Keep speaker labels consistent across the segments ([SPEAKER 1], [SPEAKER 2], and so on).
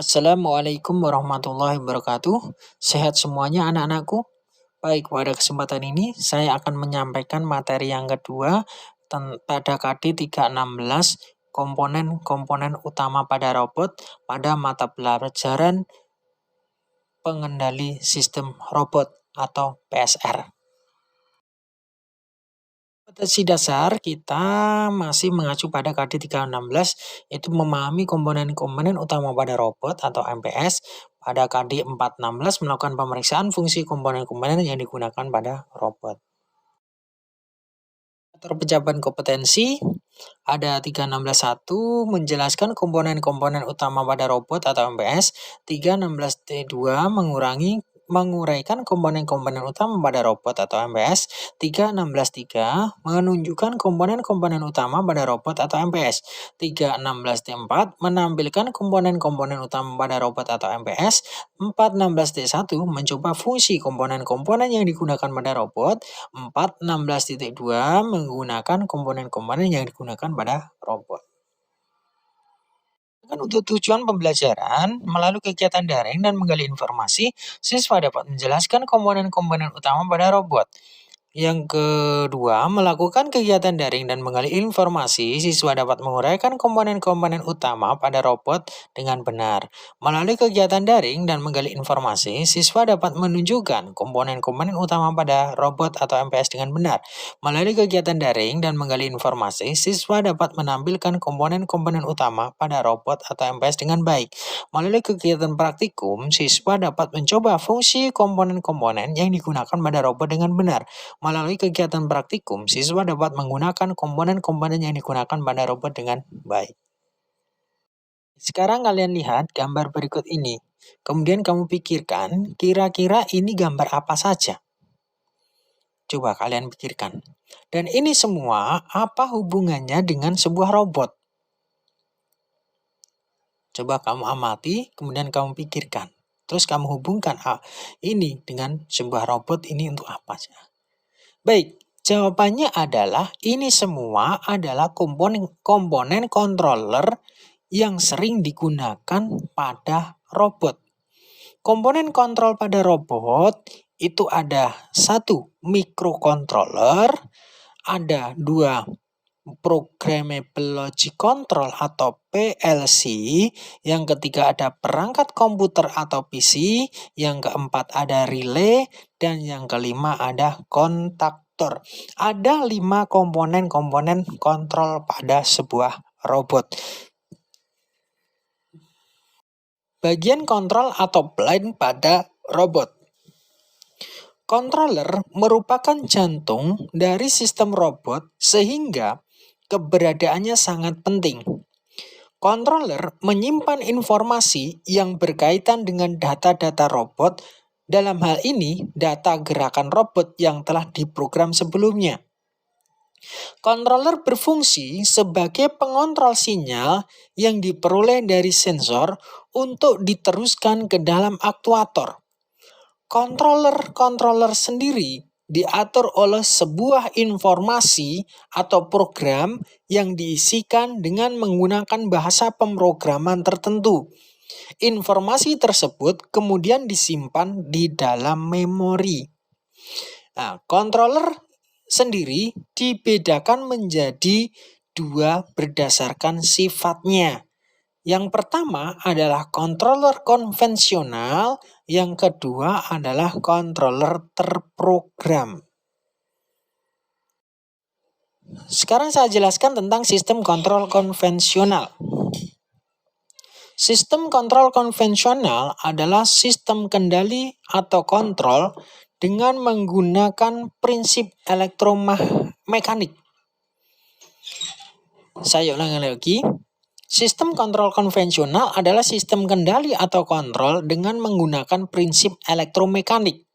[SPEAKER 1] Assalamualaikum warahmatullahi wabarakatuh. Sehat semuanya anak-anakku? Baik, pada kesempatan ini saya akan menyampaikan materi yang kedua pada KD 316 komponen-komponen utama pada robot pada mata pelajaran pengendali sistem robot atau PSR. Kompetensi dasar kita masih mengacu pada KD 316, yaitu memahami komponen-komponen utama pada robot atau MPS. Pada KD 416 melakukan pemeriksaan fungsi komponen-komponen yang digunakan pada robot. Pejaban kompetensi ada 316.1 menjelaskan komponen-komponen utama pada robot atau MPS. 316T2 menguraikan komponen-komponen utama pada robot atau MPS. 316.3 menunjukkan komponen-komponen utama pada robot atau MPS. 316T4 menampilkan komponen-komponen utama pada robot atau MPS. 416T1 mencoba fungsi komponen-komponen yang digunakan pada robot. 416.2 menggunakan komponen-komponen yang digunakan pada robot. Untuk tujuan pembelajaran, melalui kegiatan daring dan menggali informasi, siswa dapat menjelaskan komponen-komponen utama pada robot. Yang kedua, melakukan kegiatan daring dan menggali informasi, siswa dapat menguraikan komponen-komponen utama pada robot dengan benar. Melalui kegiatan daring dan menggali informasi, siswa dapat menunjukkan komponen-komponen utama pada robot atau MPS dengan benar. Melalui kegiatan daring dan menggali informasi, siswa dapat menampilkan komponen-komponen utama pada robot atau MPS dengan baik. Melalui kegiatan praktikum, siswa dapat mencoba fungsi komponen-komponen yang digunakan pada robot dengan benar. Melalui kegiatan praktikum, siswa dapat menggunakan komponen-komponen yang digunakan pada robot dengan baik. Sekarang kalian lihat gambar berikut ini. Kemudian kamu pikirkan, kira-kira ini gambar apa saja? Coba kalian pikirkan. Dan ini semua apa hubungannya dengan sebuah robot? Coba kamu amati, kemudian kamu pikirkan. Terus kamu hubungkan ini dengan sebuah robot ini untuk apa sih? Baik, jawabannya adalah ini semua adalah komponen controller yang sering digunakan pada robot. Komponen kontrol pada robot itu ada 1 microcontroller, ada 2 programmable logic control atau PLC, yang ketiga ada perangkat komputer atau PC, yang keempat ada relay, dan yang kelima ada kontaktor. Ada 5 komponen-komponen kontrol pada sebuah robot. Bagian kontrol atau blind pada robot. Controller merupakan jantung dari sistem robot sehingga keberadaannya sangat penting. Controller menyimpan informasi yang berkaitan dengan data-data robot, dalam hal ini data gerakan robot yang telah diprogram sebelumnya. Controller berfungsi sebagai pengontrol sinyal yang diperoleh dari sensor untuk diteruskan ke dalam aktuator. Controller sendiri diatur oleh sebuah informasi atau program yang diisikan dengan menggunakan bahasa pemrograman tertentu. Informasi tersebut kemudian disimpan di dalam memori. Nah, controller sendiri dibedakan menjadi 2 berdasarkan sifatnya. Yang pertama adalah controller konvensional, yang kedua adalah controller terprogram. Sekarang saya jelaskan tentang sistem kontrol konvensional. Sistem kontrol konvensional adalah sistem kendali atau kontrol dengan menggunakan prinsip elektromekanik. Saya ulangi lagi. Sistem kontrol konvensional adalah sistem kendali atau kontrol dengan menggunakan prinsip elektromekanik.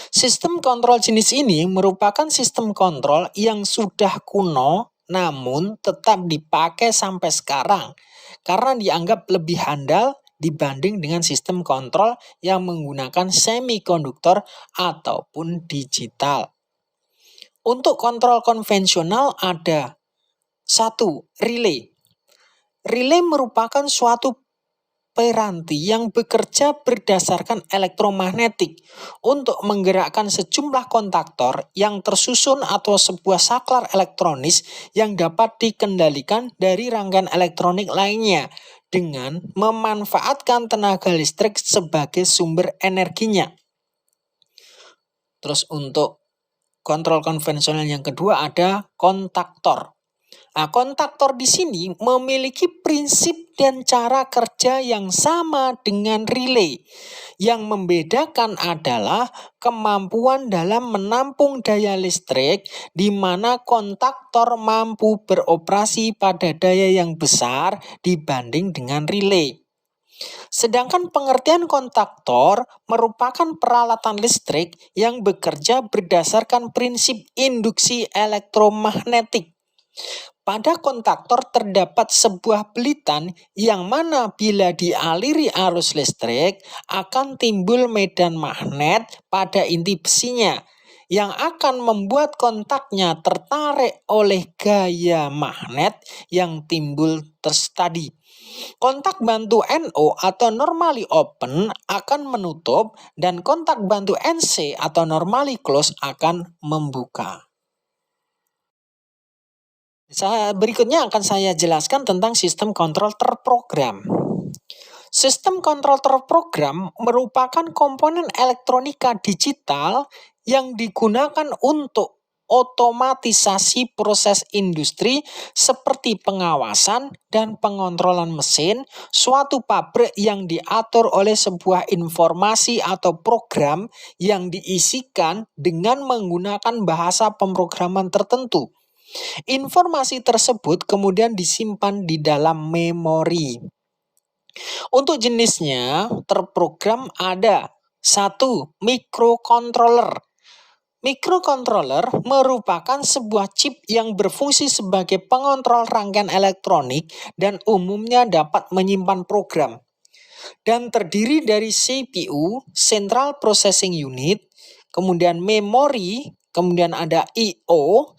[SPEAKER 1] Sistem kontrol jenis ini merupakan sistem kontrol yang sudah kuno namun tetap dipakai sampai sekarang karena dianggap lebih handal dibanding dengan sistem kontrol yang menggunakan semikonduktor ataupun digital. Untuk kontrol konvensional ada 1. Relay. Relay merupakan suatu operanti yang bekerja berdasarkan elektromagnetik untuk menggerakkan sejumlah kontaktor yang tersusun atau sebuah saklar elektronis yang dapat dikendalikan dari rangkaian elektronik lainnya dengan memanfaatkan tenaga listrik sebagai sumber energinya. Terus untuk kontrol konvensional yang kedua ada kontaktor. Nah, kontaktor di sini memiliki prinsip dan cara kerja yang sama dengan relay. Yang membedakan adalah kemampuan dalam menampung daya listrik, di mana kontaktor mampu beroperasi pada daya yang besar dibanding dengan relay. Sedangkan pengertian kontaktor merupakan peralatan listrik yang bekerja berdasarkan prinsip induksi elektromagnetik. Pada kontaktor terdapat sebuah belitan yang mana bila dialiri arus listrik akan timbul medan magnet pada inti besinya yang akan membuat kontaknya tertarik oleh gaya magnet yang timbul tadi. Kontak bantu NO atau normally open akan menutup dan kontak bantu NC atau normally close akan membuka. Berikutnya akan saya jelaskan tentang sistem kontrol terprogram. Sistem kontrol terprogram merupakan komponen elektronika digital yang digunakan untuk otomatisasi proses industri seperti pengawasan dan pengontrolan mesin suatu pabrik yang diatur oleh sebuah informasi atau program yang diisikan dengan menggunakan bahasa pemrograman tertentu. Informasi tersebut kemudian disimpan di dalam memori. Untuk jenisnya, terprogram ada 1. Microcontroller. Microcontroller merupakan sebuah chip yang berfungsi sebagai pengontrol rangkaian elektronik dan umumnya dapat menyimpan program. Dan terdiri dari CPU, Central Processing Unit, kemudian memori, kemudian ada I/O,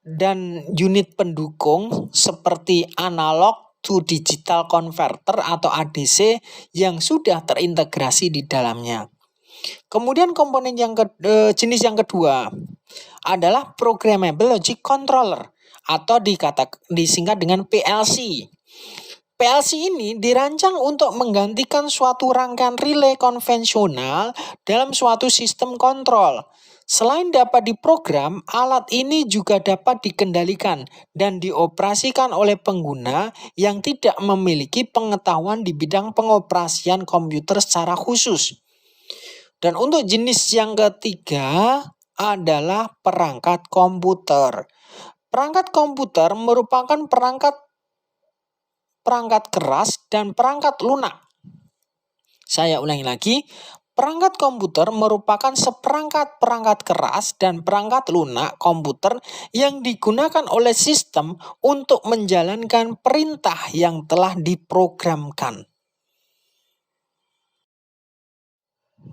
[SPEAKER 1] dan unit pendukung seperti analog to digital converter atau ADC yang sudah terintegrasi di dalamnya. Kemudian komponen jenis yang kedua adalah programmable logic controller atau disingkat dengan PLC. PLC ini dirancang untuk menggantikan suatu rangkaian relay konvensional dalam suatu sistem kontrol. Selain dapat diprogram, alat ini juga dapat dikendalikan dan dioperasikan oleh pengguna yang tidak memiliki pengetahuan di bidang pengoperasian komputer secara khusus. Dan untuk jenis yang ketiga adalah perangkat komputer. Perangkat komputer merupakan perangkat keras dan perangkat lunak. Saya ulangi lagi. Perangkat komputer merupakan seperangkat perangkat keras dan perangkat lunak komputer yang digunakan oleh sistem untuk menjalankan perintah yang telah diprogramkan.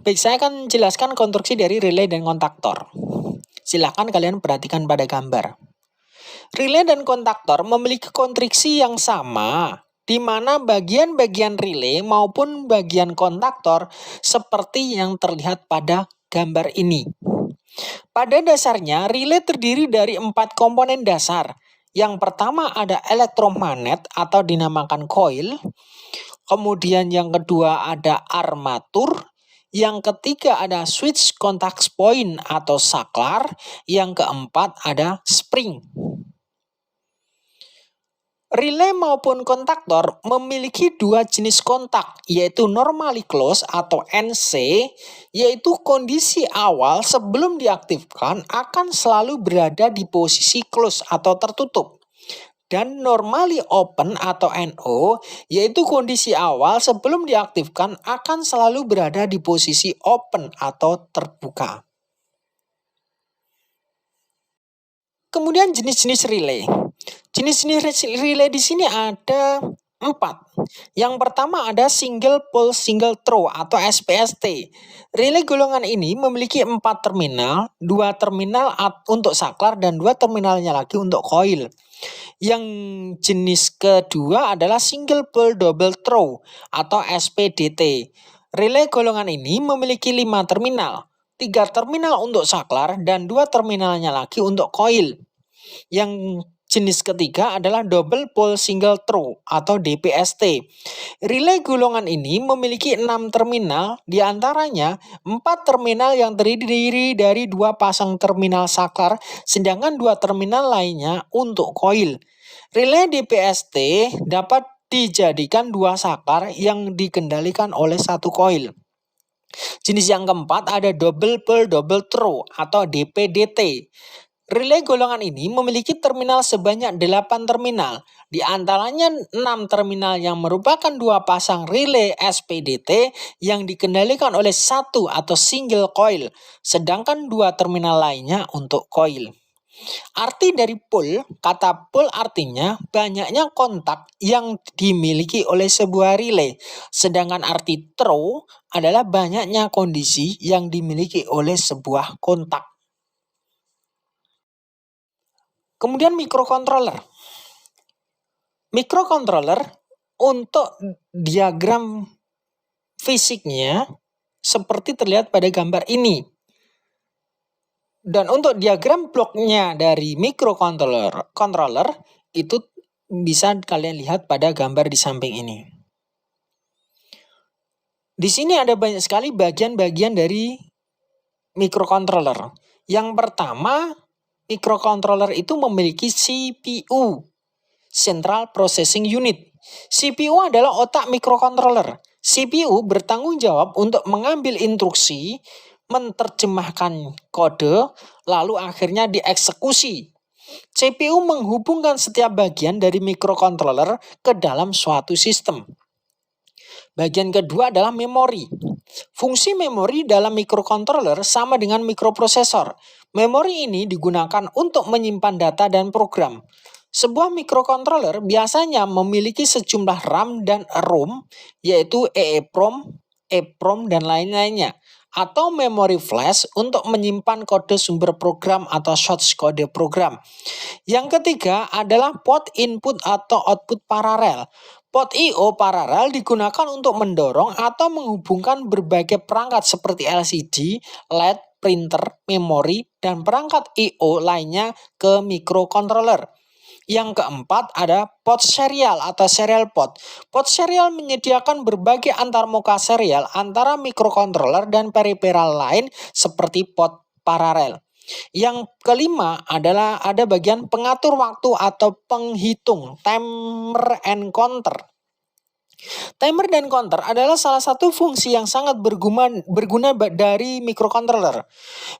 [SPEAKER 1] Baik, saya akan jelaskan konstruksi dari relay dan kontaktor. Silakan kalian perhatikan pada gambar. Relay dan kontaktor memiliki konstruksi yang sama, di mana bagian-bagian relay maupun bagian kontaktor seperti yang terlihat pada gambar ini. Pada dasarnya, relay terdiri dari 4 komponen dasar. Yang pertama ada elektromagnet atau dinamakan coil. Kemudian yang kedua ada armatur. Yang ketiga ada switch contact point atau saklar. Yang keempat ada spring. Relay maupun kontaktor memiliki 2 jenis kontak, yaitu normally close atau NC, yaitu kondisi awal sebelum diaktifkan akan selalu berada di posisi close atau tertutup. Dan normally open atau NO, yaitu kondisi awal sebelum diaktifkan akan selalu berada di posisi open atau terbuka. Kemudian jenis-jenis relay. Jenis-jenis relay di sini ada 4. Yang pertama ada single pole single throw atau SPST. Relay golongan ini memiliki 4 terminal, 2 terminal untuk saklar dan 2 terminalnya lagi untuk coil. Yang jenis kedua adalah single pole double throw atau SPDT. Relay golongan ini memiliki 5 terminal, 3 terminal untuk saklar dan 2 terminalnya lagi untuk koil. Yang jenis ketiga adalah double pole single throw atau DPST. Relay golongan ini memiliki 6 terminal, diantaranya 4 terminal yang terdiri dari 2 pasang terminal saklar, sedangkan 2 terminal lainnya untuk koil. Relay DPST dapat dijadikan 2 saklar yang dikendalikan oleh 1 koil. Jenis yang keempat ada double pole double throw atau DPDT. Relay golongan ini memiliki terminal sebanyak 8 terminal, di antaranya 6 terminal yang merupakan 2 pasang relay SPDT yang dikendalikan oleh 1 atau single coil, sedangkan 2 terminal lainnya untuk coil. Arti dari pole, kata pole artinya banyaknya kontak yang dimiliki oleh sebuah relay, sedangkan arti throw adalah banyaknya kondisi yang dimiliki oleh sebuah kontak. Kemudian microcontroller. Microcontroller untuk diagram fisiknya seperti terlihat pada gambar ini. Dan untuk diagram bloknya dari microcontroller itu bisa kalian lihat pada gambar di samping ini. Di sini ada banyak sekali bagian-bagian dari microcontroller. Yang pertama, microcontroller itu memiliki CPU, Central Processing Unit. CPU adalah otak microcontroller. CPU bertanggung jawab untuk mengambil instruksi, menerjemahkan kode, lalu akhirnya dieksekusi. CPU menghubungkan setiap bagian dari microcontroller ke dalam suatu sistem. Bagian kedua adalah memori. Fungsi memori dalam microcontroller sama dengan mikroprosesor. Memori ini digunakan untuk menyimpan data dan program. Sebuah microcontroller biasanya memiliki sejumlah RAM dan ROM, yaitu EEPROM, EEPROM, dan lain-lainnya, atau memori flash untuk menyimpan kode sumber program atau source kode program. Yang ketiga adalah port input atau output paralel. Port I/O paralel digunakan untuk mendorong atau menghubungkan berbagai perangkat seperti LCD, LED, printer, memori, dan perangkat I/O lainnya ke microcontroller. Yang keempat ada port serial atau serial port. Port serial menyediakan berbagai antarmuka serial antara microcontroller dan periferal lain seperti port paralel. Yang kelima adalah ada bagian pengatur waktu atau penghitung, timer and counter. Timer dan counter adalah salah satu fungsi yang sangat berguna dari microcontroller.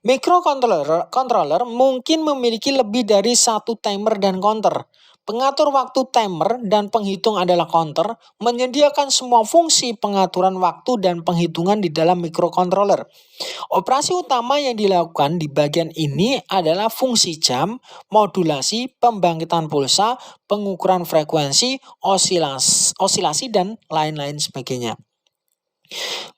[SPEAKER 1] Microcontroller mungkin memiliki lebih dari satu timer dan counter. Pengatur waktu timer dan penghitung adalah counter, menyediakan semua fungsi pengaturan waktu dan penghitungan di dalam microcontroller. Operasi utama yang dilakukan di bagian ini adalah fungsi jam, modulasi, pembangkitan pulsa, pengukuran frekuensi, osilasi, dan lain-lain sebagainya.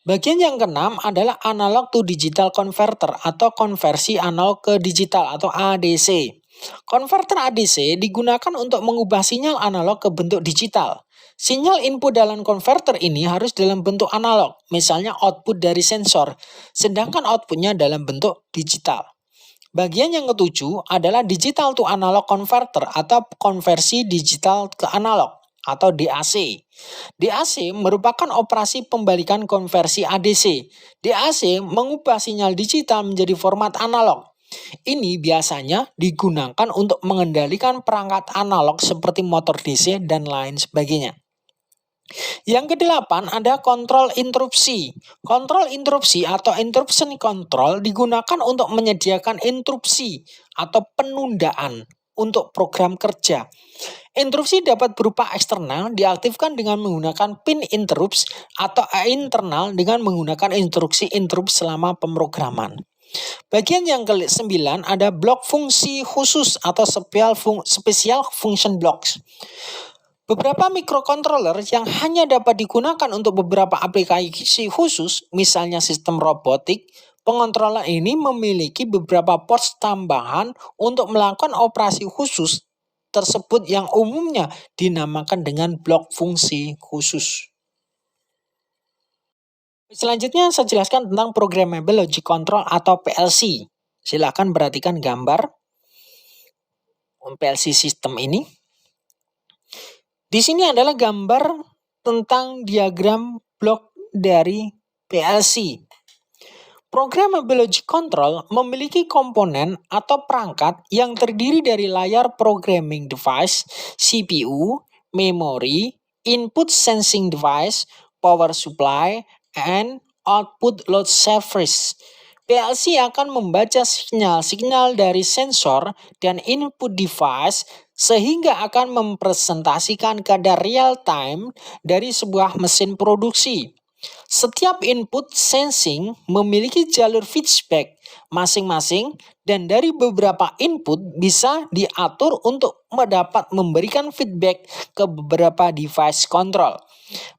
[SPEAKER 1] Bagian yang keenam adalah analog to digital converter atau konversi analog ke digital atau ADC. Konverter ADC digunakan untuk mengubah sinyal analog ke bentuk digital. Sinyal input dalam konverter ini harus dalam bentuk analog, misalnya output dari sensor, sedangkan outputnya dalam bentuk digital. Bagian yang ketujuh adalah digital to analog converter atau konversi digital ke analog atau DAC. DAC merupakan operasi pembalikan konversi ADC. DAC mengubah sinyal digital menjadi format analog. Ini biasanya digunakan untuk mengendalikan perangkat analog seperti motor DC dan lain sebagainya. Yang kedelapan ada kontrol interupsi. Kontrol interupsi atau interruption control digunakan untuk menyediakan interupsi atau penundaan untuk program kerja. Interupsi dapat berupa eksternal, diaktifkan dengan menggunakan pin interrupts, atau internal dengan menggunakan instruksi interrupt selama pemrograman. Bagian yang ke-9 ada blok fungsi khusus atau special function blocks. Beberapa microcontroller yang hanya dapat digunakan untuk beberapa aplikasi khusus, misalnya sistem robotik, pengontrolan ini memiliki beberapa ports tambahan untuk melakukan operasi khusus tersebut yang umumnya dinamakan dengan blok fungsi khusus. Selanjutnya saya jelaskan tentang Programmable Logic Control atau PLC. Silakan perhatikan gambar PLC sistem ini. Di sini adalah gambar tentang diagram blok dari PLC. Programmable Logic Control memiliki komponen atau perangkat yang terdiri dari layar programming device, CPU, memori, input sensing device, power supply, and output load service. PLC akan membaca sinyal-sinyal dari sensor dan input device sehingga akan mempresentasikan kadar real time dari sebuah mesin produksi. Setiap input sensing memiliki jalur feedback masing-masing dan dari beberapa input bisa diatur untuk memberikan feedback ke beberapa device control.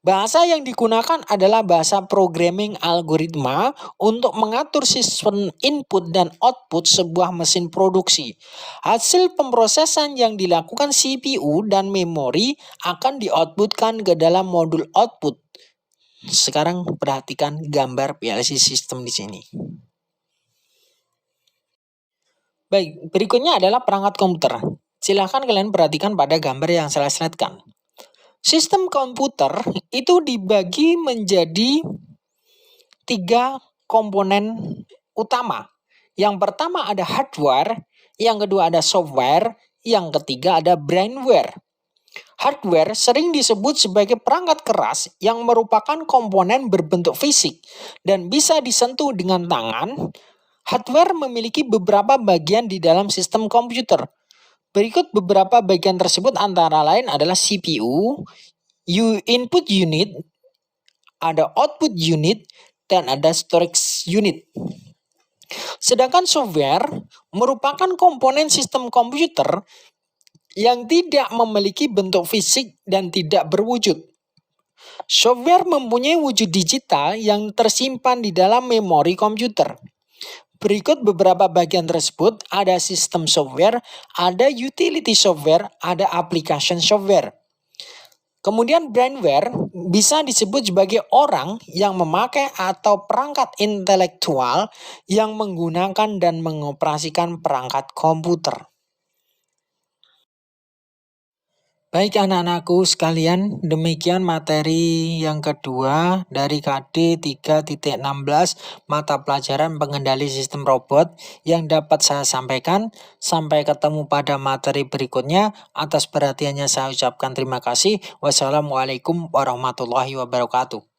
[SPEAKER 1] Bahasa yang digunakan adalah bahasa programming algoritma untuk mengatur sistem input dan output sebuah mesin produksi. Hasil pemrosesan yang dilakukan CPU dan memori akan di-outputkan ke dalam modul output. Sekarang perhatikan gambar PLC sistem di sini. Baik, berikutnya adalah perangkat komputer. Silahkan kalian perhatikan pada gambar yang saya slide-kan. Sistem komputer itu dibagi menjadi 3 komponen utama. Yang pertama ada hardware, yang kedua ada software, yang ketiga ada brainware. Hardware sering disebut sebagai perangkat keras yang merupakan komponen berbentuk fisik dan bisa disentuh dengan tangan. Hardware memiliki beberapa bagian di dalam sistem komputer. Berikut beberapa bagian tersebut antara lain adalah CPU, input unit, ada output unit, dan ada storage unit. Sedangkan software merupakan komponen sistem komputer yang tidak memiliki bentuk fisik dan tidak berwujud. Software mempunyai wujud digital yang tersimpan di dalam memori komputer. Berikut beberapa bagian tersebut, ada sistem software, ada utility software, ada application software. Kemudian brainware bisa disebut sebagai orang yang memakai atau perangkat intelektual yang menggunakan dan mengoperasikan perangkat komputer. Baik anak-anakku sekalian, demikian materi yang kedua dari KD 3.16 mata pelajaran pengendali sistem robot yang dapat saya sampaikan. Sampai ketemu pada materi berikutnya. Atas perhatiannya saya ucapkan terima kasih. Wassalamualaikum warahmatullahi wabarakatuh.